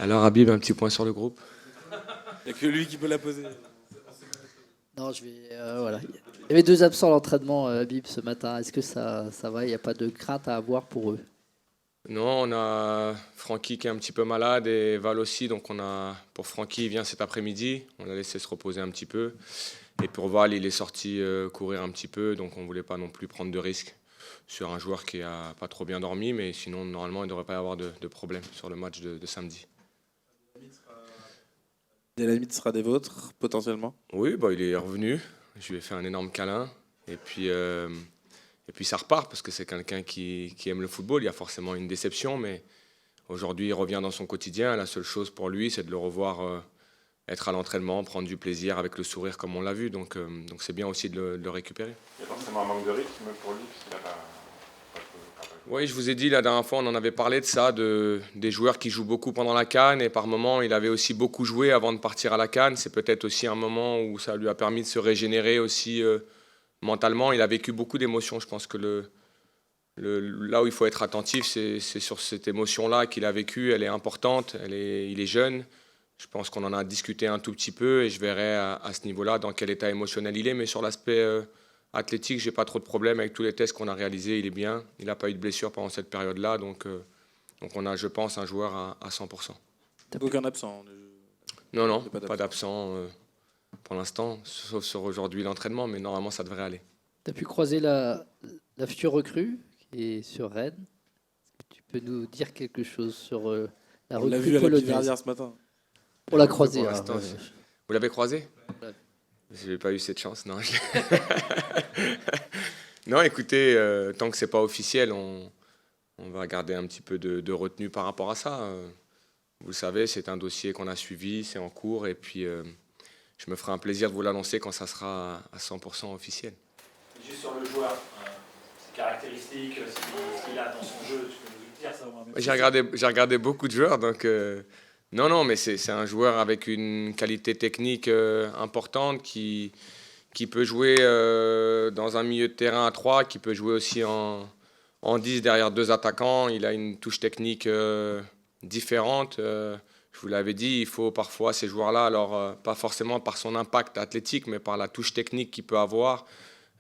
Alors Habib, un petit point sur le groupe. Il n'y a que lui qui peut la poser. Non, voilà. Il y avait 2 absents à l'entraînement, Habib, ce matin. Est-ce que ça va? Il n'y a pas de crainte à avoir pour eux? Non, on a Francky qui est un petit peu malade et Val aussi. Donc pour Francky, il vient cet après-midi. On l'a laissé se reposer un petit peu. Et pour Val, il est sorti courir un petit peu. Donc on ne voulait pas non plus prendre de risques sur un joueur qui n'a pas trop bien dormi. Mais sinon, normalement, il ne devrait pas y avoir de problème sur le match de samedi. Delamite sera des vôtres, potentiellement. Oui, bah, il est revenu. Je lui ai fait un énorme câlin. Et puis ça repart parce que c'est quelqu'un qui aime le football. Il y a forcément une déception, mais aujourd'hui, il revient dans son quotidien. La seule chose pour lui, c'est de le revoir être à l'entraînement, prendre du plaisir avec le sourire comme on l'a vu. Donc c'est bien aussi de le récupérer. Il y a forcément un manque de rythme pour lui, puisqu'il n'a pas. Oui, je vous ai dit la dernière fois, on en avait parlé de ça, des joueurs qui jouent beaucoup pendant la CAN. Et par moment, il avait aussi beaucoup joué avant de partir à la CAN. C'est peut-être aussi un moment où ça lui a permis de se régénérer aussi mentalement. Il a vécu beaucoup d'émotions. Je pense que là où il faut être attentif, c'est sur cette émotion-là qu'il a vécue. Elle est importante, il est jeune. Je pense qu'on en a discuté un tout petit peu et je verrai à ce niveau-là dans quel état émotionnel il est. Mais sur l'aspect athlétique, j'ai pas trop de problèmes avec tous les tests qu'on a réalisés. Il est bien. Il n'a pas eu de blessure pendant cette période-là. Donc on a, je pense, un joueur à 100%. Aucun absent. Non, Pas pas d'absent pour l'instant, sauf sur aujourd'hui l'entraînement. Mais normalement, ça devrait aller. Tu as pu croiser la future recrue qui est sur Rennes. Est-ce que tu peux nous dire quelque chose sur la On l'a recrue vu à la polonaise? Verdière ce matin. On l'a croisé. Pour l'instant, vous l'avez croisé? Ouais. Je n'ai pas eu cette chance, non. Non, écoutez, tant que c'est pas officiel, on va garder un petit peu de retenue par rapport à ça. Vous le savez, c'est un dossier qu'on a suivi, c'est en cours, et puis je me ferai un plaisir de vous l'annoncer quand ça sera à 100% officiel. Juste sur le joueur, ses caractéristiques, ce qu'il a dans son jeu, tu peux nous dire ça? J'ai regardé beaucoup de joueurs, donc non, mais c'est un joueur avec une qualité technique importante qui peut jouer dans un milieu de terrain à 3, qui peut jouer aussi en 10 derrière 2 attaquants. Il a une touche technique différente. Je vous l'avais dit, il faut parfois ces joueurs-là, alors pas forcément par son impact athlétique, mais par la touche technique qu'il peut avoir.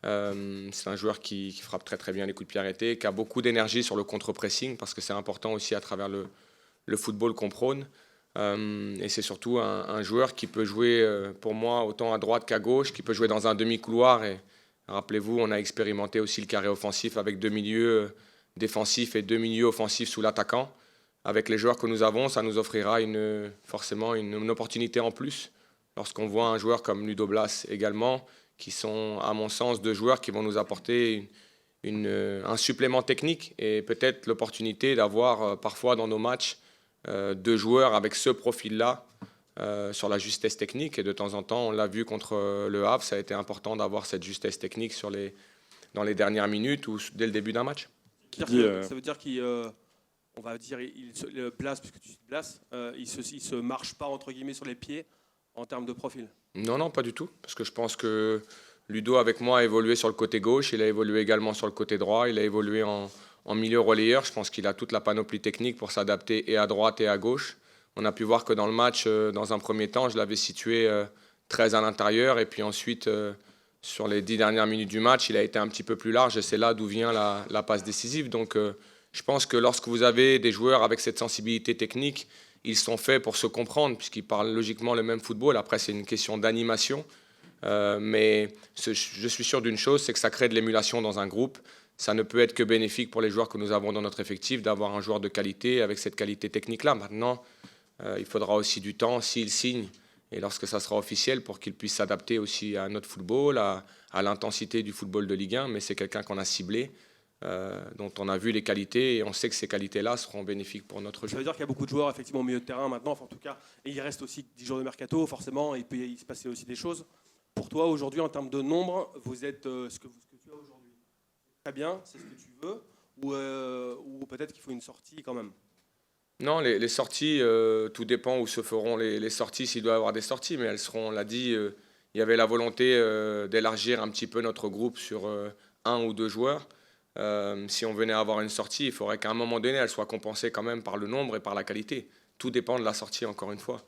C'est un joueur qui frappe très très bien les coups de pied arrêtés, qui a beaucoup d'énergie sur le contre-pressing, parce que c'est important aussi à travers le football qu'on prône. Et c'est surtout un joueur qui peut jouer, pour moi, autant à droite qu'à gauche, qui peut jouer dans un demi-couloir. Et rappelez-vous, on a expérimenté aussi le carré offensif avec 2 milieux défensifs et 2 milieux offensifs sous l'attaquant. Avec les joueurs que nous avons, ça nous offrira forcément une opportunité en plus. Lorsqu'on voit un joueur comme Ludo Blas également, qui sont, à mon sens, 2 joueurs qui vont nous apporter un supplément technique et peut-être l'opportunité d'avoir parfois dans nos matchs 2 joueurs avec ce profil-là sur la justesse technique. Et de temps en temps, on l'a vu contre le Havre, ça a été important d'avoir cette justesse technique dans les dernières minutes ou dès le début d'un match. Ça veut dire on va dire, le Blas, puisque tu dis Blas, il se marche pas entre guillemets sur les pieds en termes de profil. Non, pas du tout. Parce que je pense que Ludo, avec moi, a évolué sur le côté gauche. Il a évolué également sur le côté droit. Il a évolué en milieu relayeur. Je pense qu'il a toute la panoplie technique pour s'adapter et à droite et à gauche. On a pu voir que dans le match, dans un premier temps, je l'avais situé très à l'intérieur. Et puis ensuite, sur les 10 dernières minutes du match, il a été un petit peu plus large. Et c'est là d'où vient la passe décisive. Donc je pense que lorsque vous avez des joueurs avec cette sensibilité technique, ils sont faits pour se comprendre, puisqu'ils parlent logiquement le même football. Après, c'est une question d'animation. Mais je suis sûr d'une chose, c'est que ça crée de l'émulation dans un groupe. Ça ne peut être que bénéfique pour les joueurs que nous avons dans notre effectif d'avoir un joueur de qualité avec cette qualité technique-là. Maintenant, il faudra aussi du temps s'il signe et lorsque ça sera officiel pour qu'il puisse s'adapter aussi à notre football, à l'intensité du football de Ligue 1. Mais c'est quelqu'un qu'on a ciblé, dont on a vu les qualités et on sait que ces qualités-là seront bénéfiques pour notre jeu. Ça veut dire qu'il y a beaucoup de joueurs effectivement au milieu de terrain maintenant, enfin, en tout cas, et il reste aussi 10 jours de mercato, forcément, et il peut y se passer aussi des choses. Pour toi, aujourd'hui, en termes de nombre, vous êtes ce que tu as aujourd'hui. Très bien, c'est ce que tu veux, ou peut-être qu'il faut une sortie quand même. Non, les sorties, tout dépend où se feront les sorties, s'il doit y avoir des sorties, mais elles seront, on l'a dit, il y avait la volonté d'élargir un petit peu notre groupe sur 1 ou 2 joueurs. Si on venait à avoir une sortie, il faudrait qu'à un moment donné, elle soit compensée quand même par le nombre et par la qualité. tout dépend de la sortie, encore une fois.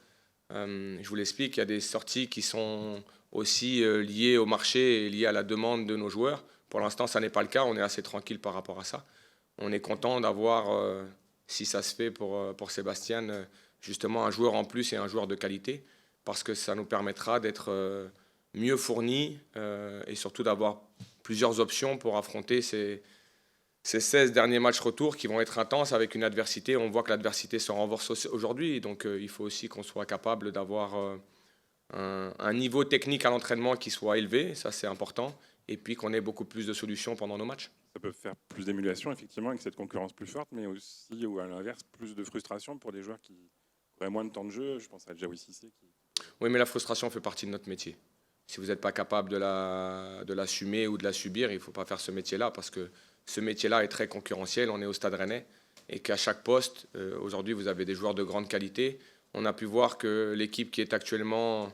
Je vous l'explique, il y a des sorties qui sont aussi liées au marché et liées à la demande de nos joueurs. Pour l'instant, ça n'est pas le cas, on est assez tranquille par rapport à ça. On est content d'avoir, si ça se fait pour Sébastien, justement un joueur en plus et un joueur de qualité, parce que ça nous permettra d'être mieux fournis et surtout d'avoir plusieurs options pour affronter ces 16 derniers matchs retour qui vont être intenses avec une adversité. On voit que l'adversité se renforce aujourd'hui, donc il faut aussi qu'on soit capable d'avoir un niveau technique à l'entraînement qui soit élevé, ça c'est important, et puis qu'on ait beaucoup plus de solutions pendant nos matchs. Ça peut faire plus d'émulation, effectivement, avec cette concurrence plus forte, mais aussi, ou à l'inverse, plus de frustration pour des joueurs qui auraient moins de temps de jeu. Je pense à Jaoui Cissé. Oui, mais la frustration fait partie de notre métier. Si vous n'êtes pas capable de l'assumer ou de la subir, il ne faut pas faire ce métier-là, parce que ce métier-là est très concurrentiel. On est au Stade Rennais et qu'à chaque poste, aujourd'hui, vous avez des joueurs de grande qualité. On a pu voir que l'équipe qui est actuellement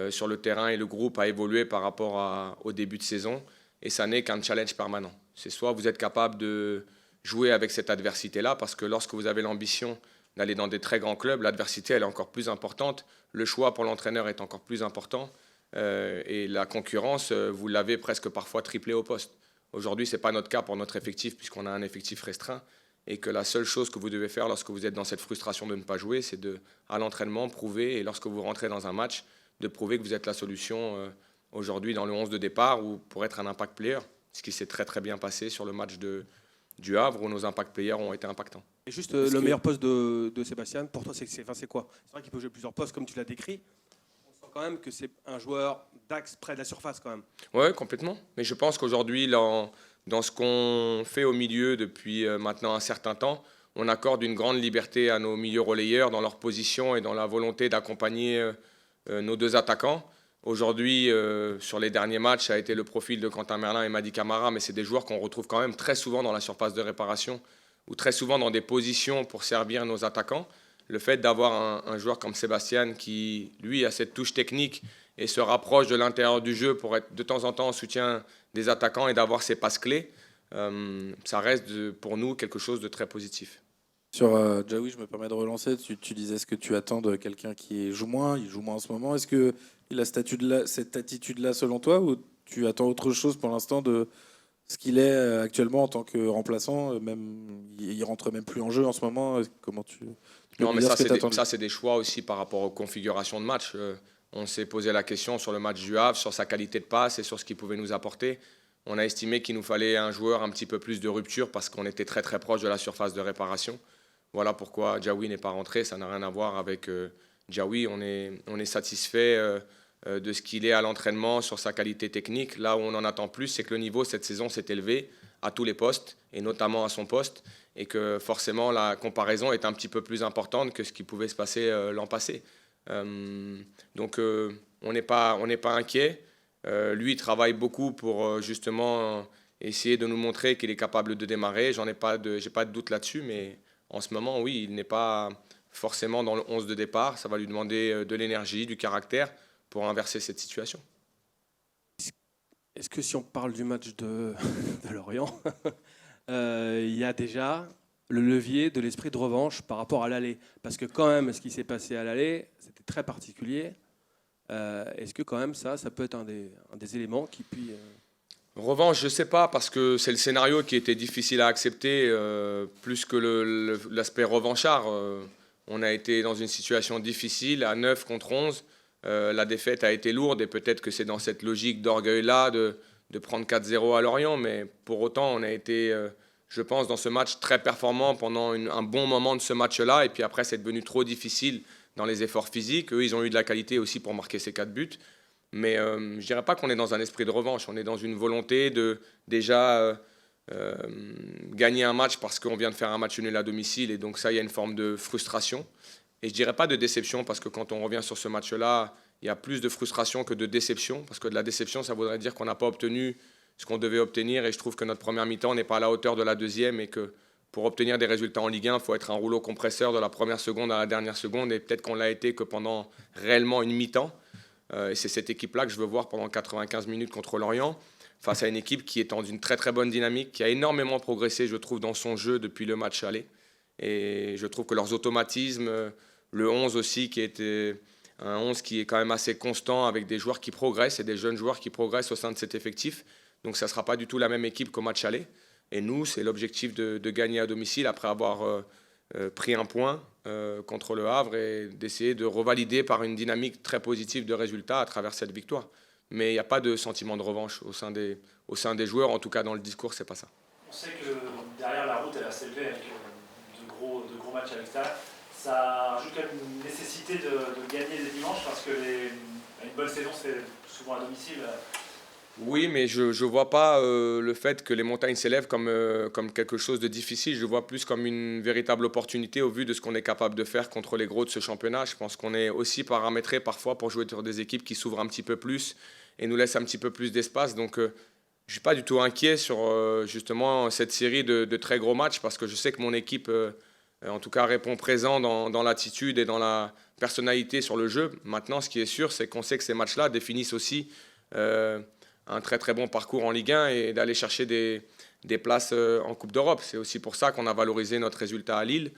sur le terrain et le groupe a évolué par rapport au début de saison, et ça n'est qu'un challenge permanent. C'est soit vous êtes capable de jouer avec cette adversité-là, parce que lorsque vous avez l'ambition d'aller dans des très grands clubs, l'adversité elle est encore plus importante, le choix pour l'entraîneur est encore plus important, et la concurrence, vous l'avez presque parfois triplée au poste. Aujourd'hui, ce n'est pas notre cas pour notre effectif, puisqu'on a un effectif restreint, et que la seule chose que vous devez faire lorsque vous êtes dans cette frustration de ne pas jouer, c'est à l'entraînement prouver, et lorsque vous rentrez dans un match, de prouver que vous êtes la solution aujourd'hui dans le 11 de départ ou pour être un impact player, ce qui s'est très très bien passé sur le match du Havre où nos impact players ont été impactants. Et juste le meilleur poste de Sébastien, pour toi, c'est quoi? C'est vrai qu'il peut jouer plusieurs postes comme tu l'as décrit. On sent quand même que c'est un joueur d'axe près de la surface quand même. Oui, complètement. Mais je pense qu'aujourd'hui, dans ce qu'on fait au milieu depuis maintenant un certain temps, on accorde une grande liberté à nos milieux relayeurs dans leur position et dans la volonté d'accompagner nos deux attaquants. Aujourd'hui, sur les derniers matchs, ça a été le profil de Quentin Merlin et Mady Camara, mais c'est des joueurs qu'on retrouve quand même très souvent dans la surface de réparation ou très souvent dans des positions pour servir nos attaquants. Le fait d'avoir un joueur comme Sébastien qui, lui, a cette touche technique et se rapproche de l'intérieur du jeu pour être de temps en temps en soutien des attaquants et d'avoir ses passes clés, ça reste pour nous quelque chose de très positif. Sur Jaoui, je me permets de relancer. Tu disais ce que tu attends de quelqu'un qui joue moins. Il joue moins en ce moment. Est-ce qu'il a cette attitude-là selon toi, ou tu attends autre chose pour l'instant de ce qu'il est actuellement en tant que remplaçant? Même, il rentre même plus en jeu en ce moment. Comment tu peux Non, mais dire ça, c'est des choix aussi par rapport aux configurations de match. On s'est posé la question sur le match du Havre, sur sa qualité de passe et sur ce qu'il pouvait nous apporter. On a estimé qu'il nous fallait un joueur un petit peu plus de rupture parce qu'on était très très proche de la surface de réparation. Voilà pourquoi Jaoui n'est pas rentré. Ça n'a rien à voir avec Jaoui. On est satisfait de ce qu'il est à l'entraînement, sur sa qualité technique. Là où on en attend plus, c'est que le niveau cette saison s'est élevé à tous les postes, et notamment à son poste, et que forcément la comparaison est un petit peu plus importante que ce qui pouvait se passer l'an passé. Donc on n'est pas inquiet. Lui, il travaille beaucoup pour justement essayer de nous montrer qu'il est capable de démarrer. J'ai pas de doute là-dessus, mais en ce moment, oui, il n'est pas forcément dans le 11 de départ. Ça va lui demander de l'énergie, du caractère pour inverser cette situation. Est-ce que si on parle du match de Lorient, il y a déjà le levier de l'esprit de revanche par rapport à l'aller? Parce que quand même, ce qui s'est passé à l'aller, c'était très particulier. Est-ce que quand même ça peut être un des éléments qui puis... Revanche, je ne sais pas, parce que c'est le scénario qui était difficile à accepter, plus que l'aspect revanchard. On a été dans une situation difficile, à 9 contre 11. La défaite a été lourde, et peut-être que c'est dans cette logique d'orgueil-là de prendre 4-0 à Lorient. Mais pour autant, on a été, je pense, dans ce match très performant pendant un bon moment de ce match-là. Et puis après, c'est devenu trop difficile dans les efforts physiques. Eux, ils ont eu de la qualité aussi pour marquer ces 4 buts. Mais je ne dirais pas qu'on est dans un esprit de revanche. On est dans une volonté de déjà gagner un match parce qu'on vient de faire un match nul à domicile. Et donc ça, il y a une forme de frustration. Et je ne dirais pas de déception, parce que quand on revient sur ce match-là, il y a plus de frustration que de déception. Parce que de la déception, ça voudrait dire qu'on n'a pas obtenu ce qu'on devait obtenir. Et je trouve que notre première mi-temps n'est pas à la hauteur de la deuxième. Et que pour obtenir des résultats en Ligue 1, il faut être un rouleau compresseur de la première seconde à la dernière seconde. Et peut-être qu'on l'a été que pendant réellement une mi-temps. Et c'est cette équipe-là que je veux voir pendant 95 minutes contre Lorient, face à une équipe qui est dans une très très bonne dynamique, qui a énormément progressé, je trouve, dans son jeu depuis le match aller. Et je trouve que leurs automatismes Le 11 aussi, qui était un 11 qui est quand même assez constant, avec des joueurs qui progressent et des jeunes joueurs qui progressent au sein de cet effectif. Donc ça ne sera pas du tout la même équipe qu'au match aller. Et nous, c'est l'objectif de gagner à domicile après avoir pris un point contre le Havre et d'essayer de revalider par une dynamique très positive de résultats à travers cette victoire. Mais il n'y a pas de sentiment de revanche au sein des joueurs, en tout cas dans le discours, c'est pas ça. On sait que derrière la route, elle va s'élever avec de gros matchs à l'extérieur. Ça rajoute quand même une nécessité de gagner les dimanches parce que une bonne saison, c'est souvent à domicile. Oui, mais je ne vois pas le fait que les montagnes s'élèvent comme quelque chose de difficile. Je le vois plus comme une véritable opportunité au vu de ce qu'on est capable de faire contre les gros de ce championnat. Je pense qu'on est aussi paramétré parfois pour jouer sur des équipes qui s'ouvrent un petit peu plus et nous laissent un petit peu plus d'espace. Donc, je ne suis pas du tout inquiet sur justement cette série de très gros matchs parce que je sais que mon équipe, en tout cas, répond présent dans l'attitude et dans la personnalité sur le jeu. Maintenant, ce qui est sûr, c'est qu'on sait que ces matchs-là définissent aussi un très très bon parcours en Ligue 1 et d'aller chercher des places en Coupe d'Europe. C'est aussi pour ça qu'on a valorisé notre résultat à Lille.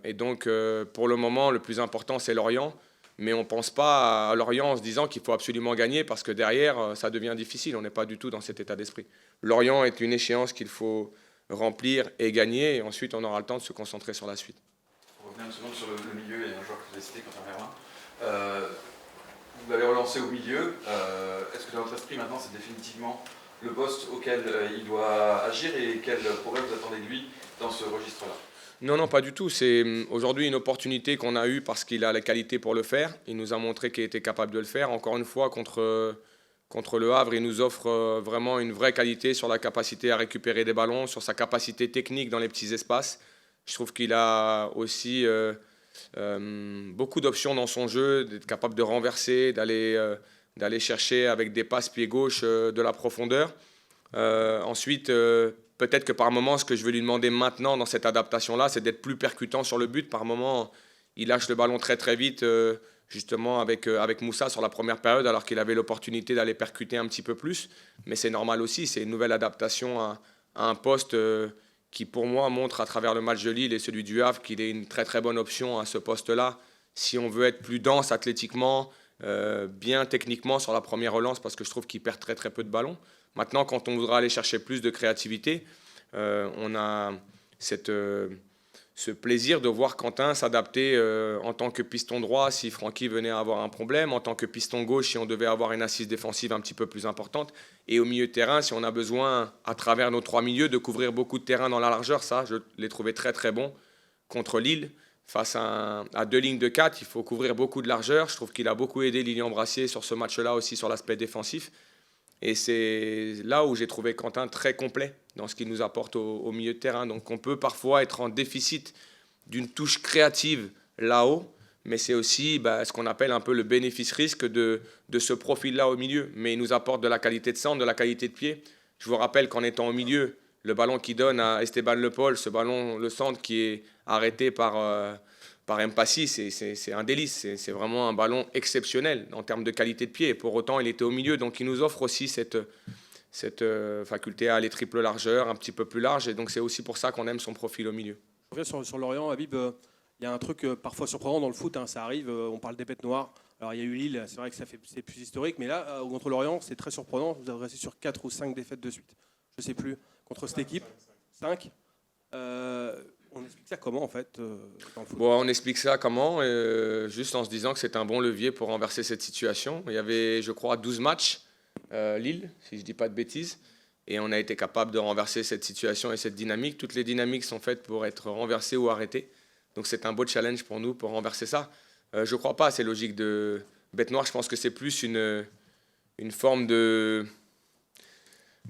Et donc, pour le moment, le plus important, c'est Lorient. Mais on ne pense pas à Lorient en se disant qu'il faut absolument gagner parce que derrière, ça devient difficile. On n'est pas du tout dans cet état d'esprit. Lorient est une échéance qu'il faut remplir et gagner. Et ensuite, on aura le temps de se concentrer sur la suite. Pour revenir une seconde sur le milieu, il y a un joueur que vous avez cité, Quentin Merlin. Vous l'avez relancé au milieu. Est-ce que dans votre esprit, maintenant, c'est définitivement le poste auquel il doit agir et quel progrès vous attendez de lui dans ce registre-là? Non, pas du tout. C'est aujourd'hui une opportunité qu'on a eue parce qu'il a la qualité pour le faire. Il nous a montré qu'il était capable de le faire. Encore une fois, contre le Havre, il nous offre vraiment une vraie qualité sur la capacité à récupérer des ballons, sur sa capacité technique dans les petits espaces. Je trouve qu'il a aussi beaucoup d'options dans son jeu, d'être capable de renverser, d'aller chercher avec des passes pied gauche de la profondeur. Ensuite, peut-être que par moment, ce que je vais lui demander maintenant dans cette adaptation-là, c'est d'être plus percutant sur le but. Par moment, il lâche le ballon très très vite, justement avec Moussa sur la première période, alors qu'il avait l'opportunité d'aller percuter un petit peu plus. Mais c'est normal aussi, c'est une nouvelle adaptation à un poste qui, pour moi, montre à travers le match de Lille et celui du Havre qu'il est une très très bonne option à ce poste-là. Si on veut être plus dense athlétiquement, bien techniquement sur la première relance, parce que je trouve qu'il perd très très peu de ballons. Maintenant, quand on voudra aller chercher plus de créativité, on a ce plaisir de voir Quentin s'adapter en tant que piston droit si Francky venait à avoir un problème, en tant que piston gauche si on devait avoir une assise défensive un petit peu plus importante, et au milieu de terrain si on a besoin, à travers nos trois milieux, de couvrir beaucoup de terrain dans la largeur. Ça, je l'ai trouvé très très bon contre Lille. Face à deux lignes de 4, il faut couvrir beaucoup de largeur. Je trouve qu'il a beaucoup aidé Lilian Brassier sur ce match-là aussi sur l'aspect défensif. Et c'est là où j'ai trouvé Quentin très complet dans ce qu'il nous apporte au milieu de terrain. Donc on peut parfois être en déficit d'une touche créative là-haut, mais c'est aussi ce qu'on appelle un peu le bénéfice-risque de ce profil-là au milieu. Mais il nous apporte de la qualité de centre, de la qualité de pied. Je vous rappelle qu'en étant au milieu, le ballon qu'il donne à Esteban Le Paul, ce ballon, le centre qui est arrêté par Mpassi, c'est un délice. C'est vraiment un ballon exceptionnel en termes de qualité de pied. Et pour autant, il était au milieu. Donc, il nous offre aussi cette faculté à aller triple largeur, un petit peu plus large. Et donc, c'est aussi pour ça qu'on aime son profil au milieu. Je reviens sur Lorient, Habib. Il y a un truc parfois surprenant dans le foot. Ça arrive, on parle des bêtes noires. Alors, il y a eu Lille, c'est vrai que c'est plus historique. Mais là, contre Lorient, c'est très surprenant. Vous avez resté sur 4 ou 5 défaites de suite. Je ne sais plus. Contre cette équipe 5. On explique ça comment en fait dans le foot? On explique ça comment juste en se disant que c'est un bon levier pour renverser cette situation. Il y avait, je crois, 12 matchs, Lille, si je ne dis pas de bêtises, et on a été capable de renverser cette situation et cette dynamique. Toutes les dynamiques sont faites pour être renversées ou arrêtées. Donc c'est un beau challenge pour nous pour renverser ça. Je ne crois pas à ces logiques de bête noire. Je pense que c'est plus une forme de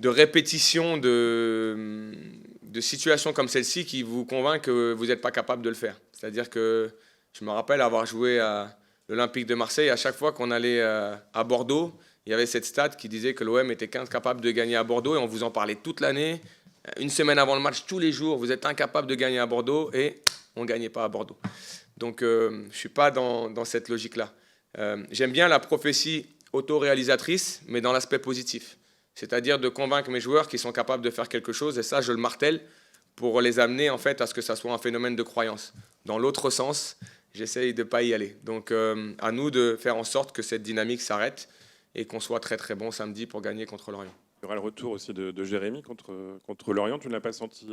répétition de situations comme celle-ci qui vous convainc que vous n'êtes pas capable de le faire. C'est-à-dire que je me rappelle avoir joué à l'Olympique de Marseille. À chaque fois qu'on allait à Bordeaux, il y avait cette stat qui disait que l'OM était incapable de gagner à Bordeaux et on vous en parlait toute l'année. Une semaine avant le match, tous les jours, vous êtes incapable de gagner à Bordeaux et on ne gagnait pas à Bordeaux. Donc je ne suis pas dans cette logique-là. J'aime bien la prophétie autoréalisatrice, mais dans l'aspect positif. C'est-à-dire de convaincre mes joueurs qu'ils sont capables de faire quelque chose, et ça, je le martèle, pour les amener en fait à ce que ça soit un phénomène de croyance. Dans l'autre sens, j'essaye de ne pas y aller. Donc à nous de faire en sorte que cette dynamique s'arrête et qu'on soit très très bon samedi pour gagner contre Lorient. Il y aura le retour aussi de Jérémy contre Lorient. Tu ne l'as pas senti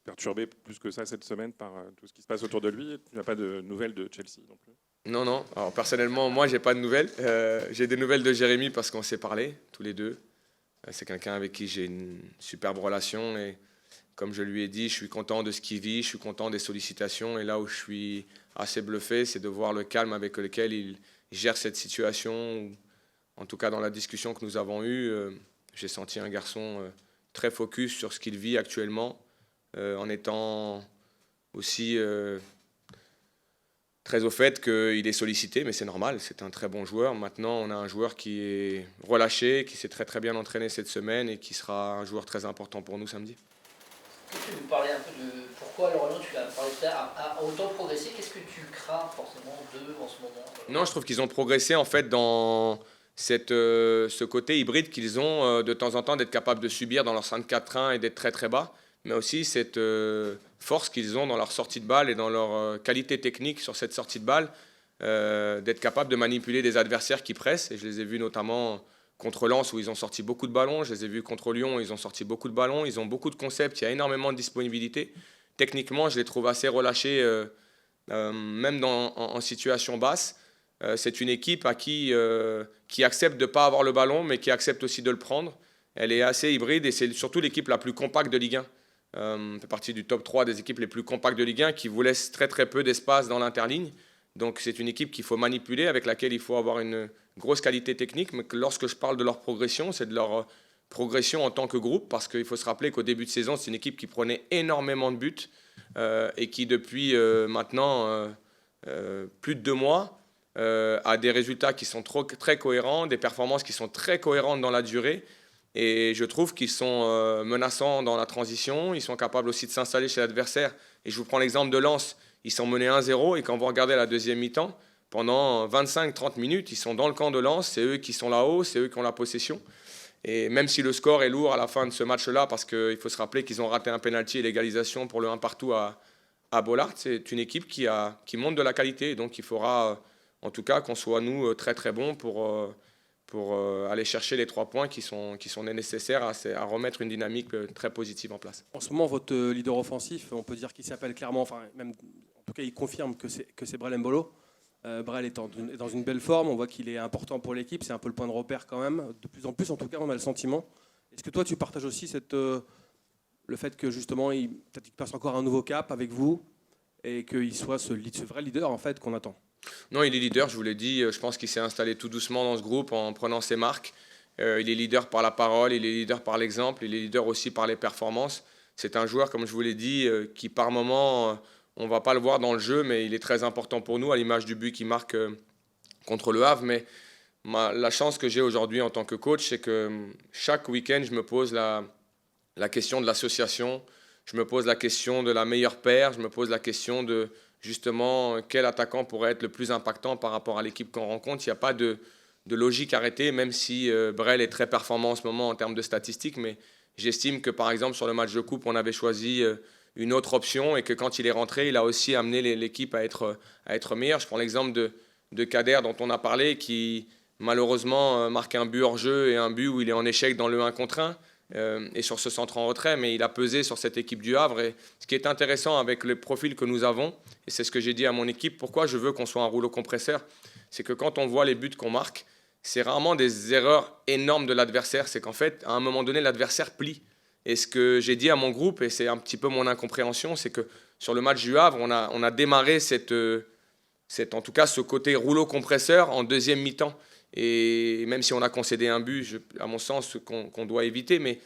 perturbé plus que ça cette semaine par tout ce qui se passe autour de lui. Tu n'as pas de nouvelles de Chelsea non plus? Non, non. Alors personnellement, moi, j'ai pas de nouvelles. J'ai des nouvelles de Jérémy parce qu'on s'est parlé tous les deux. C'est quelqu'un avec qui j'ai une superbe relation et comme je lui ai dit, je suis content de ce qu'il vit, je suis content des sollicitations et là où je suis assez bluffé, c'est de voir le calme avec lequel il gère cette situation. En tout cas, dans la discussion que nous avons eue, j'ai senti un garçon très focus sur ce qu'il vit actuellement, en étant aussi très au fait qu'il est sollicité, mais c'est normal, c'est un très bon joueur. Maintenant, on a un joueur qui est relâché, qui s'est très très bien entraîné cette semaine et qui sera un joueur très important pour nous samedi. Est-ce que tu peux nous parler un peu de pourquoi Lorient, tu l'as parlé tout à l'heure, a autant progressé? Qu'est-ce que tu crains forcément d'eux en ce moment? Non, je trouve qu'ils ont progressé en fait dans ce côté hybride qu'ils ont de temps en temps d'être capables de subir dans leur 5-4-1 et d'être très très bas, mais aussi cette force qu'ils ont dans leur sortie de balle et dans leur qualité technique sur cette sortie de balle, d'être capables de manipuler des adversaires qui pressent. Et je les ai vus notamment contre Lens où ils ont sorti beaucoup de ballons, je les ai vus contre Lyon où ils ont sorti beaucoup de ballons, ils ont beaucoup de concepts, il y a énormément de disponibilité. Techniquement, je les trouve assez relâchés, même en situation basse. C'est une équipe qui accepte de ne pas avoir le ballon, mais qui accepte aussi de le prendre. Elle est assez hybride et c'est surtout l'équipe la plus compacte de Ligue 1. Elle fait partie du top 3 des équipes les plus compactes de Ligue 1 qui vous laisse très très peu d'espace dans l'interligne. Donc c'est une équipe qu'il faut manipuler, avec laquelle il faut avoir une grosse qualité technique. Mais lorsque je parle de leur progression, c'est de leur progression en tant que groupe, parce qu'il faut se rappeler qu'au début de saison, c'est une équipe qui prenait énormément de buts et qui depuis maintenant plus de 2 mois a des résultats qui sont très cohérents, des performances qui sont très cohérentes dans la durée. Et je trouve qu'ils sont menaçants dans la transition. Ils sont capables aussi de s'installer chez l'adversaire. Et je vous prends l'exemple de Lens. Ils sont menés 1-0 et quand vous regardez la deuxième mi-temps, pendant 25-30 minutes, ils sont dans le camp de Lens. C'est eux qui sont là-haut, c'est eux qui ont la possession. Et même si le score est lourd à la fin de ce match-là, parce qu'il faut se rappeler qu'ils ont raté un pénalty et l'égalisation pour le 1 partout à Bollaert, c'est une équipe qui montre de la qualité. Donc il faudra en tout cas qu'on soit nous très très bons pour aller chercher les 3 points qui sont nécessaires à remettre une dynamique très positive en place. En ce moment, votre leader offensif, on peut dire qu'il s'appelle clairement, enfin même en tout cas il confirme que c'est Brel Embolo. Brel est dans une belle forme, on voit qu'il est important pour l'équipe, c'est un peu le point de repère quand même, de plus en plus en tout cas on a le sentiment. Est-ce que toi tu partages aussi le fait que justement il passe encore un nouveau cap avec vous et qu'il soit ce vrai leader en fait qu'on attend? Non, il est leader, je vous l'ai dit, je pense qu'il s'est installé tout doucement dans ce groupe en prenant ses marques. Il est leader par la parole, il est leader par l'exemple, il est leader aussi par les performances. C'est un joueur, comme je vous l'ai dit, qui par moment, on ne va pas le voir dans le jeu, mais il est très important pour nous, à l'image du but qu'il marque contre le Havre. Mais la chance que j'ai aujourd'hui en tant que coach, c'est que chaque week-end, je me pose la question de l'association, je me pose la question de la meilleure paire, je me pose la question de justement quel attaquant pourrait être le plus impactant par rapport à l'équipe qu'on rencontre. Il n'y a pas de logique arrêtée, même si Brel est très performant en ce moment en termes de statistiques, mais j'estime que par exemple sur le match de coupe, on avait choisi une autre option et que quand il est rentré, il a aussi amené l'équipe à être meilleure. Je prends l'exemple de Kader dont on a parlé, qui malheureusement marque un but hors jeu et un but où il est en échec dans le 1 contre 1. Et sur ce centre en retrait, mais il a pesé sur cette équipe du Havre. Et ce qui est intéressant avec le profil que nous avons, et c'est ce que j'ai dit à mon équipe, pourquoi je veux qu'on soit un rouleau compresseur, c'est que quand on voit les buts qu'on marque, c'est rarement des erreurs énormes de l'adversaire, c'est qu'en fait, à un moment donné, l'adversaire plie. Et ce que j'ai dit à mon groupe, et c'est un petit peu mon incompréhension, c'est que sur le match du Havre, on a démarré en tout cas ce côté rouleau compresseur en deuxième mi-temps. Et même si on a concédé un but, à mon sens, qu'on doit éviter, mais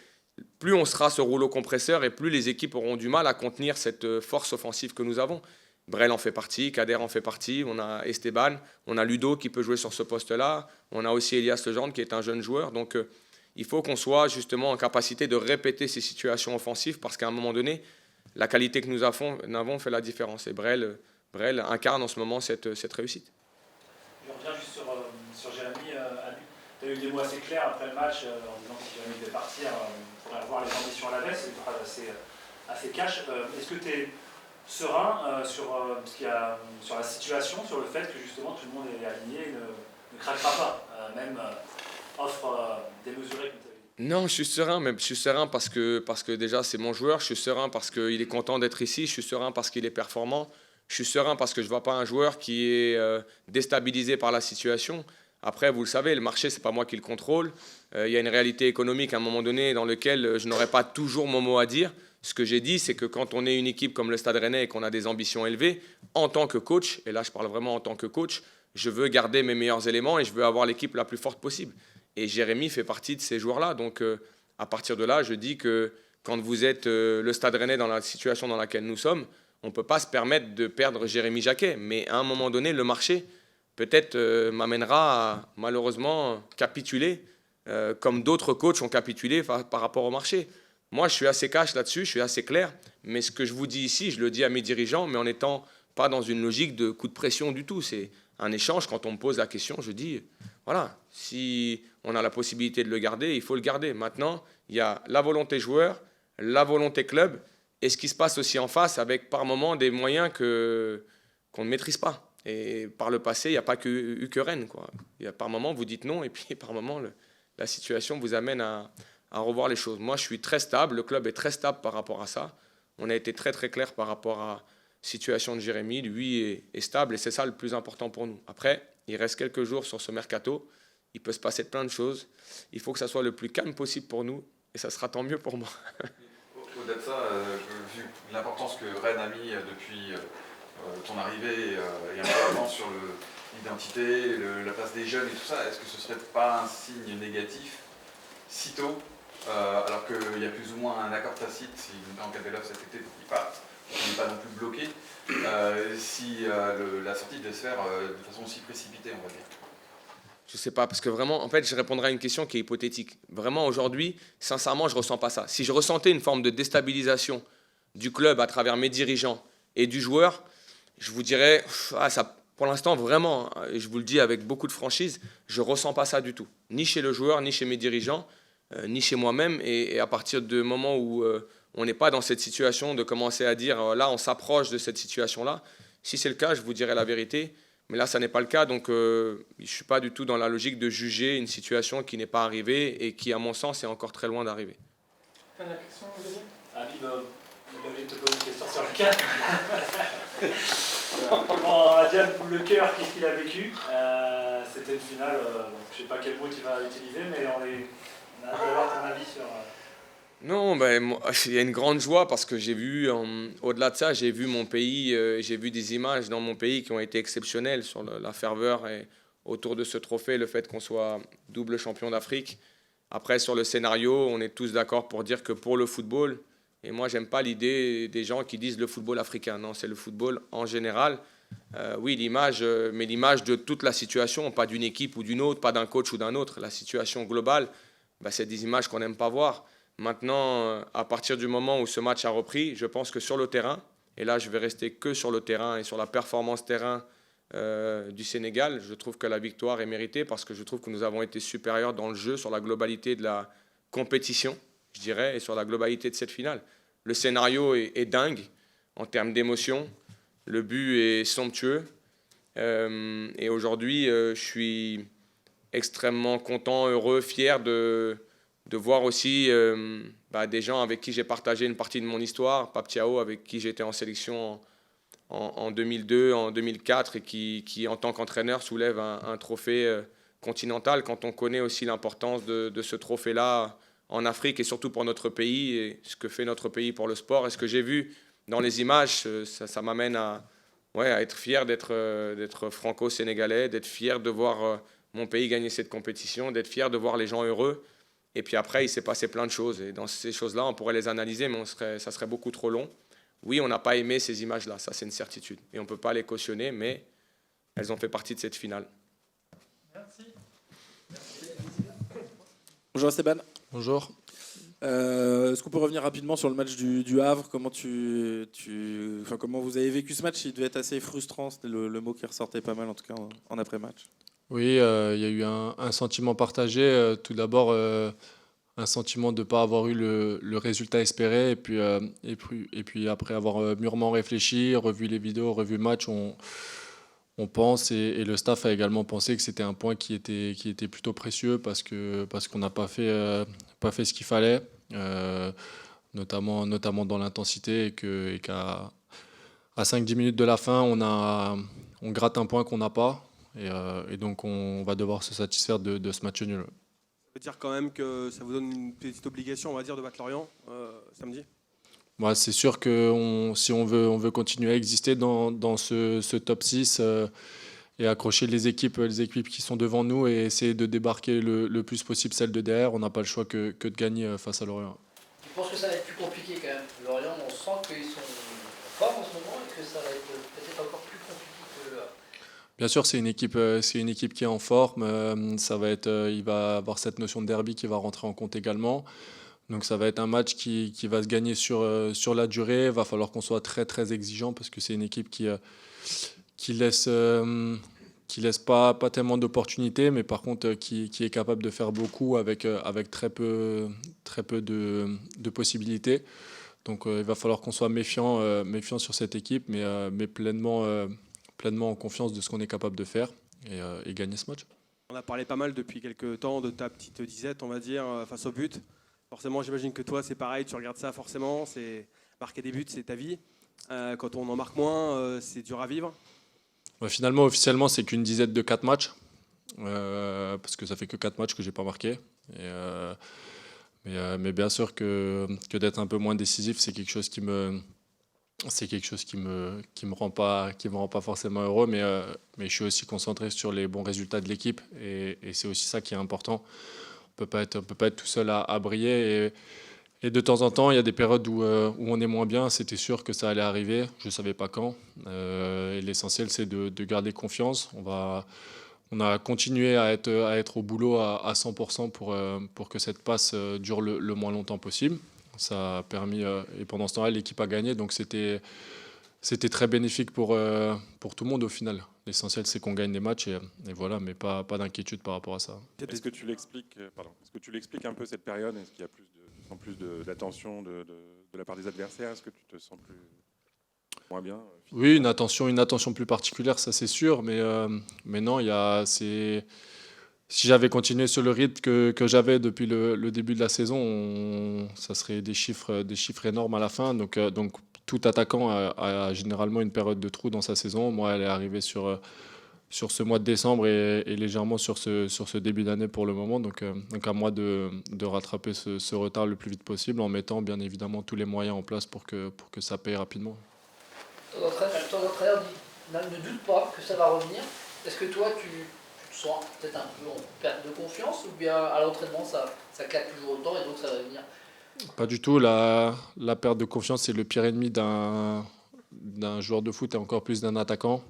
plus on sera ce rouleau compresseur et plus les équipes auront du mal à contenir cette force offensive que nous avons. Brel en fait partie, Kader en fait partie, on a Esteban, on a Ludo qui peut jouer sur ce poste-là, on a aussi Elias Legendre qui est un jeune joueur. Donc il faut qu'on soit justement en capacité de répéter ces situations offensives parce qu'à un moment donné, la qualité que nous avons fait la différence. Et Brel incarne en ce moment cette réussite. Je reviens juste sur Jérémy. Tu as eu des mots assez clairs après le match en disant que si Jérémy devait partir, on pourrait revoir les ambitions à la baisse, c'est une phrase assez cash. Est-ce que tu es serein sur la situation, sur le fait que justement tout le monde est aligné et ne craquera pas, même offre démesurée comme tu as dit. Non, je suis serein, mais je suis serein parce que déjà c'est mon joueur, je suis serein parce qu'il est content d'être ici, je suis serein parce qu'il est performant, je suis serein parce que je ne vois pas un joueur qui est déstabilisé par la situation. Après, vous le savez, le marché, ce n'est pas moi qui le contrôle. Il y a une réalité économique à un moment donné dans laquelle je n'aurai pas toujours mon mot à dire. Ce que j'ai dit, c'est que quand on est une équipe comme le Stade Rennais et qu'on a des ambitions élevées, en tant que coach, et là je parle vraiment en tant que coach, je veux garder mes meilleurs éléments et je veux avoir l'équipe la plus forte possible. Et Jérémy fait partie de ces joueurs-là. Donc à partir de là, je dis que quand vous êtes le Stade Rennais dans la situation dans laquelle nous sommes, on ne peut pas se permettre de perdre Jérémy Jacquet. Mais à un moment donné, le marché peut-être m'amènera à malheureusement capituler, comme d'autres coachs ont capitulé par rapport au marché. Moi, je suis assez cash là-dessus, je suis assez clair. Mais ce que je vous dis ici, je le dis à mes dirigeants, mais en n'étant pas dans une logique de coup de pression du tout. C'est un échange. Quand on me pose la question, je dis, voilà, si on a la possibilité de le garder, il faut le garder. Maintenant, il y a la volonté joueur, la volonté club, et ce qui se passe aussi en face avec par moments des moyens qu'on ne maîtrise pas. Et par le passé, il n'y a pas eu que Rennes, quoi. Il y a par moments, vous dites non, et puis par moments, la situation vous amène à revoir les choses. Moi, je suis très stable, le club est très stable par rapport à ça. On a été très très clair par rapport à la situation de Jérémy. Lui est stable et c'est ça le plus important pour nous. Après, il reste quelques jours sur ce mercato. Il peut se passer plein de choses. Il faut que ça soit le plus calme possible pour nous et ça sera tant mieux pour moi. Au-delà de ça, vu l'importance que Rennes a mis depuis ton arrivée et un peu avant sur l'identité, la place des jeunes et tout ça, est-ce que ce ne serait pas un signe négatif sitôt, alors qu'il y a plus ou moins un accord tacite, si en cas d'élève cet été pour qu'il parte, il n'est pas non plus bloqué, si la sortie devait se faire de façon aussi précipitée, on va dire. Je ne sais pas, parce que vraiment, en fait, je répondrai à une question qui est hypothétique. Vraiment, aujourd'hui, sincèrement, je ne ressens pas ça. Si je ressentais une forme de déstabilisation du club à travers mes dirigeants et du joueur, je vous dirais, ça, pour l'instant, vraiment, et je vous le dis avec beaucoup de franchise, je ne ressens pas ça du tout. Ni chez le joueur, ni chez mes dirigeants, ni chez moi-même. Et à partir du moment où on n'est pas dans cette situation de commencer à dire, là, on s'approche de cette situation-là, si c'est le cas, je vous dirai la vérité. Mais là, ça n'est pas le cas, donc je ne suis pas du tout dans la logique de juger une situation qui n'est pas arrivée et qui, à mon sens, est encore très loin d'arriver. Fin de la question, Olivier ? Habib, il avait te poser une question sur le cas. Comment Diane le cœur, qu'est-ce qu'il a vécu ? C'était une finale, je ne sais pas quel mot tu vas utiliser, mais on a hâte d'avoir ton avis sur... Non, il y a une grande joie parce que j'ai vu, au-delà de ça, j'ai vu mon pays, j'ai vu des images dans mon pays qui ont été exceptionnelles sur la ferveur et autour de ce trophée, le fait qu'on soit double champion d'Afrique. Après, sur le scénario, on est tous d'accord pour dire que pour le football, et moi, j'aime pas l'idée des gens qui disent le football africain. Non, c'est le football en général. Oui, l'image, mais l'image de toute la situation, pas d'une équipe ou d'une autre, pas d'un coach ou d'un autre. La situation globale, c'est des images qu'on n'aime pas voir. Maintenant, à partir du moment où ce match a repris, je pense que sur le terrain, et là je vais rester que sur le terrain et sur la performance terrain du Sénégal, je trouve que la victoire est méritée parce que je trouve que nous avons été supérieurs dans le jeu sur la globalité de la compétition, je dirais, et sur la globalité de cette finale. Le scénario est dingue en termes d'émotion, le but est somptueux et aujourd'hui je suis extrêmement content, heureux, fier de voir aussi des gens avec qui j'ai partagé une partie de mon histoire, Pape Thiaw, avec qui j'étais en sélection en 2002, en 2004, et qui en tant qu'entraîneur, soulève un trophée continental, quand on connaît aussi l'importance de ce trophée-là en Afrique, et surtout pour notre pays, et ce que fait notre pays pour le sport. Et ce que j'ai vu dans les images, ça m'amène à être fier d'être franco-sénégalais, d'être fier de voir mon pays gagner cette compétition, d'être fier de voir les gens heureux. Et puis après, il s'est passé plein de choses. Et dans ces choses-là, on pourrait les analyser, mais ça serait beaucoup trop long. Oui, on n'a pas aimé ces images-là, ça c'est une certitude. Et on ne peut pas les cautionner, mais elles ont fait partie de cette finale. Merci. Bonjour Esteban. Bonjour. Est-ce qu'on peut revenir rapidement sur le match du Havre ? Comment comment vous avez vécu ce match ? Il devait être assez frustrant, c'était le mot qui ressortait pas mal en tout cas en après-match. Oui, il y a eu un sentiment partagé. Tout d'abord, un sentiment de ne pas avoir eu le résultat espéré. Et puis après avoir mûrement réfléchi, revu les vidéos, revu le match, on pense et le staff a également pensé que c'était un point qui était plutôt précieux parce qu'on n'a pas fait ce qu'il fallait, notamment dans l'intensité et qu'à 5-10 minutes de la fin, on gratte un point qu'on n'a pas et donc on va devoir se satisfaire de ce match nul. Ça veut dire quand même que ça vous donne une petite obligation, on va dire, de battre Lorient samedi? C'est sûr que si on veut continuer à exister dans ce top 6 et accrocher les équipes qui sont devant nous et essayer de débarquer le plus possible celles de derrière, on n'a pas le choix que de gagner face à Lorient. Je pense que ça va être plus compliqué quand même. Lorient, on sent qu'ils sont forts en ce moment et que ça va être peut-être encore plus compliqué que là. Bien sûr, c'est une équipe qui est en forme. Il va avoir cette notion de derby qui va rentrer en compte également. Donc ça va être un match qui va se gagner sur la durée. Il va falloir qu'on soit très très exigeant parce que c'est une équipe qui laisse pas tellement d'opportunités, mais par contre qui est capable de faire beaucoup avec très peu de possibilités. Donc il va falloir qu'on soit méfiant sur cette équipe, mais pleinement en confiance de ce qu'on est capable de faire et gagner ce match. On a parlé pas mal depuis quelques temps de ta petite disette, on va dire, face au but. Forcément, j'imagine que toi, c'est pareil, tu regardes ça forcément, c'est marquer des buts, c'est ta vie. Quand on en marque moins, c'est dur à vivre. Finalement, officiellement, c'est qu'une dizaine de 4 matchs, parce que ça fait que 4 matchs que j'ai pas marqué. Mais bien sûr que d'être un peu moins décisif, c'est quelque chose qui me rend pas forcément heureux, mais je suis aussi concentré sur les bons résultats de l'équipe et c'est aussi ça qui est important. On peut pas être tout seul à briller et de temps en temps il y a des périodes où on est moins bien. C'était sûr que ça allait arriver, je savais pas quand. Et l'essentiel c'est de garder confiance. On a continué à être au boulot à 100% pour que cette passe dure le moins longtemps possible. Ça a permis et pendant ce temps-là l'équipe a gagné, donc c'était très bénéfique pour tout le monde au final. L'essentiel, c'est qu'on gagne des matchs et voilà, mais pas d'inquiétude par rapport à ça. Est-ce que tu l'expliques un peu cette période? Est-ce qu'il y a plus d'attention de la part des adversaires? Est-ce que tu te sens moins bien? Oui, une attention plus particulière, ça c'est sûr, mais non, si j'avais continué sur le rythme que j'avais depuis le début de la saison, ça serait des chiffres énormes à la fin. Donc tout attaquant a généralement une période de trou dans sa saison. Moi, elle est arrivée sur ce mois de décembre et légèrement sur ce début d'année pour le moment. Donc à moi de rattraper ce retard le plus vite possible en mettant bien évidemment tous les moyens en place pour que ça paye rapidement. Ton entraîneur ne doute pas que ça va revenir. Est-ce que toi, tu te sens peut-être un peu en perte de confiance ou bien à l'entraînement, ça claque toujours autant et donc ça va venir? Pas du tout. La perte de confiance, c'est le pire ennemi d'un joueur de foot et encore plus d'un attaquant.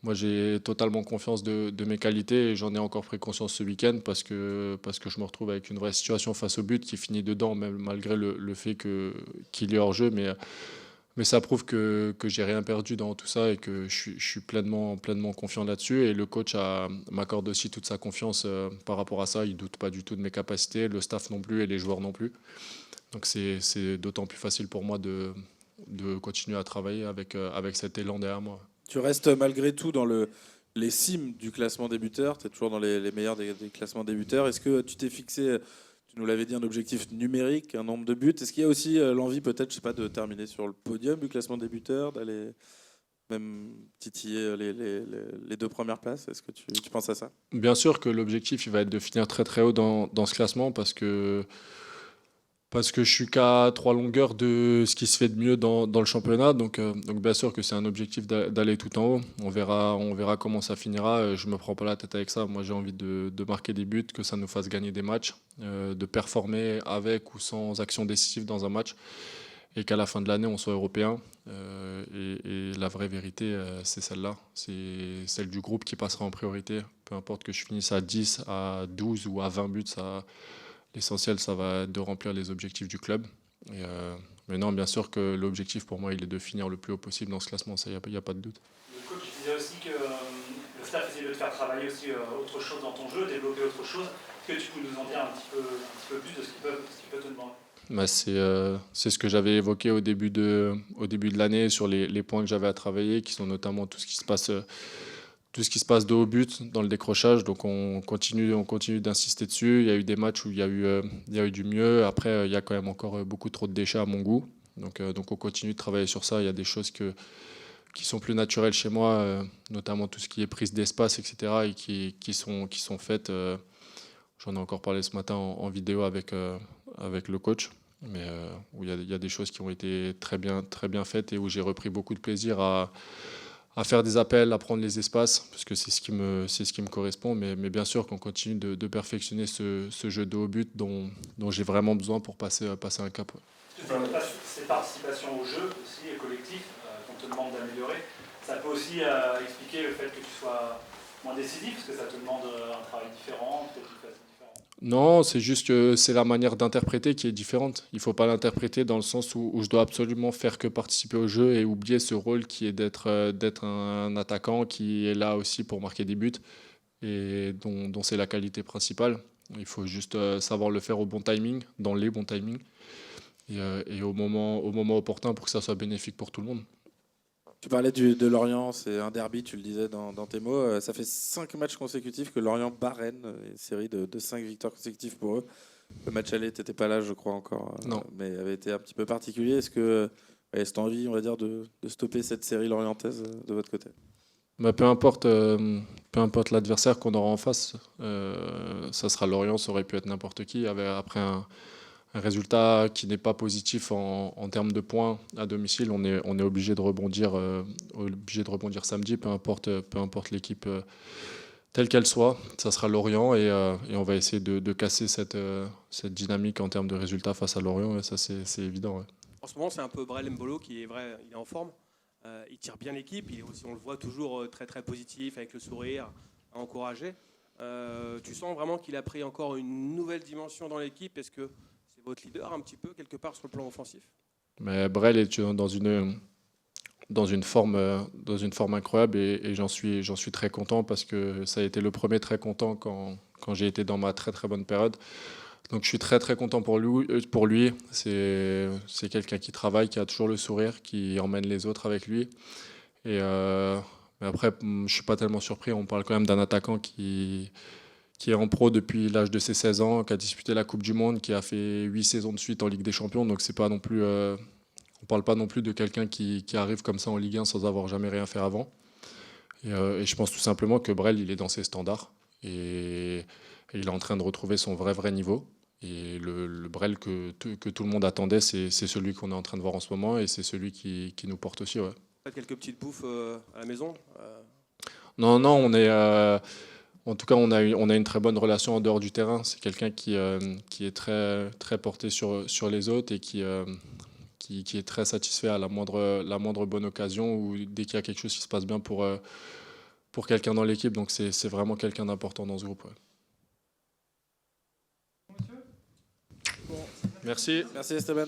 Moi, j'ai totalement confiance de mes qualités et j'en ai encore pris conscience ce week-end parce que je me retrouve avec une vraie situation face au but qui finit dedans, même malgré le fait qu'il est hors jeu. Mais ça prouve que j'ai rien perdu dans tout ça et que je suis pleinement confiant là-dessus. Et le coach m'accorde aussi toute sa confiance par rapport à ça. Il ne doute pas du tout de mes capacités, le staff non plus et les joueurs non plus. Donc c'est d'autant plus facile pour moi de continuer à travailler avec cet élan derrière moi. Tu restes malgré tout dans les cimes du classement des buteurs. Tu es toujours dans les meilleurs des classements des buteurs. Est-ce que tu t'es fixé... Tu nous l'avais dit, un objectif numérique, un nombre de buts. Est-ce qu'il y a aussi l'envie, peut-être, je sais pas, de terminer sur le podium du classement des buteurs, d'aller même titiller les 2 premières places? Est-ce que tu penses à ça? Bien sûr que l'objectif, il va être de finir très très haut dans ce classement parce que je suis qu'à 3 longueurs de ce qui se fait de mieux dans le championnat. Donc bien sûr que c'est un objectif d'aller tout en haut. On verra comment ça finira. Je ne me prends pas la tête avec ça. Moi, j'ai envie de marquer des buts, que ça nous fasse gagner des matchs, de performer avec ou sans action décisive dans un match et qu'à la fin de l'année, on soit européen. Et la vraie vérité, c'est celle-là. C'est celle du groupe qui passera en priorité. Peu importe que je finisse à 10, à 12 ou à 20 buts, l'essentiel, ça va être de remplir les objectifs du club. Mais non, bien sûr que l'objectif pour moi, il est de finir le plus haut possible dans ce classement. Ça, il n'y a pas de doute. Le coach disait aussi que le staff essayait de te faire travailler aussi autre chose dans ton jeu, développer autre chose. Est-ce que tu peux nous en dire un petit peu plus de ce qu'il peut te demander? Bah, c'est ce que j'avais évoqué au début de l'année sur les points que j'avais à travailler, qui sont notamment tout ce qui se passe de haut but dans le décrochage. Donc on continue d'insister dessus. Il y a eu des matchs où il y a eu du mieux. Après, il y a quand même encore beaucoup trop de déchets à mon goût. Donc on continue de travailler sur ça. Il y a des choses qui sont plus naturelles chez moi, notamment tout ce qui est prise d'espace, etc. et qui sont faites. J'en ai encore parlé ce matin en vidéo avec le coach, mais où il y a des choses qui ont été très bien faites et où j'ai repris beaucoup de plaisir à faire des appels, à prendre les espaces, parce que c'est ce qui me correspond. Mais bien sûr qu'on continue de perfectionner ce jeu de haut but dont j'ai vraiment besoin pour passer un cap. Ouais. Ces participations au jeu aussi, collectif, qu'on te demande d'améliorer, ça peut aussi expliquer le fait que tu sois moins décisif, parce que ça te demande un travail différent, peut-être une facette différente. Non, c'est juste que c'est la manière d'interpréter qui est différente. Il ne faut pas l'interpréter dans le sens où je dois absolument faire que participer au jeu et oublier ce rôle qui est d'être un attaquant qui est là aussi pour marquer des buts et dont c'est la qualité principale. Il faut juste savoir le faire au bon timing, dans les bons timings et au moment opportun pour que ça soit bénéfique pour tout le monde. Tu parlais de Lorient, c'est un derby, tu le disais dans tes mots. Ça fait 5 matchs consécutifs que Lorient bat Rennes, une série de 5 victoires consécutives pour eux. Le match aller, tu n'étais pas là, je crois encore, Non. Mais avait été un petit peu particulier. Est-ce que cette envie, on va dire, de stopper cette série lorientaise de votre côté? Bah, peu importe l'adversaire qu'on aura en face, ça sera Lorient, ça aurait pu être n'importe qui. Après un résultat qui n'est pas positif en termes de points à domicile, on est obligé de rebondir samedi, peu importe l'équipe telle qu'elle soit. Ça sera Lorient et on va essayer de casser cette dynamique en termes de résultats face à Lorient. Et ça, c'est évident. Ouais. En ce moment, c'est un peu Brel Mbolo qui est vrai, il est en forme. Il tire bien l'équipe. Il est aussi, on le voit toujours très très positif, avec le sourire, à encourager. Tu sens vraiment qu'il a pris encore une nouvelle dimension dans l'équipe. Est-ce que c'est votre leader un petit peu quelque part sur le plan offensif? Mais Brel est dans une forme incroyable et j'en suis très content parce que ça a été le premier très content quand j'ai été dans ma très très bonne période. Donc je suis très très content pour lui. C'est quelqu'un qui travaille, qui a toujours le sourire, qui emmène les autres avec lui. Mais après, je suis pas tellement surpris. On parle quand même d'un attaquant qui est en pro depuis l'âge de ses 16 ans, qui a disputé la Coupe du Monde, qui a fait 8 saisons de suite en Ligue des Champions. Donc c'est pas non plus, on ne parle pas non plus de quelqu'un qui arrive comme ça en Ligue 1 sans avoir jamais rien fait avant. Et je pense tout simplement que Brel, il est dans ses standards. Et il est en train de retrouver son vrai niveau. Et le Brel que tout le monde attendait, c'est celui qu'on est en train de voir en ce moment. Et c'est celui qui nous porte aussi. Ouais. Quelques petites bouffes à la maison Non, on est... En tout cas, on a une très bonne relation en dehors du terrain. C'est quelqu'un qui est très, très porté sur les autres et qui est très satisfait à la moindre bonne occasion ou dès qu'il y a quelque chose qui se passe bien pour quelqu'un dans l'équipe. Donc c'est vraiment quelqu'un d'important dans ce groupe. Ouais. Merci. Merci Esteban.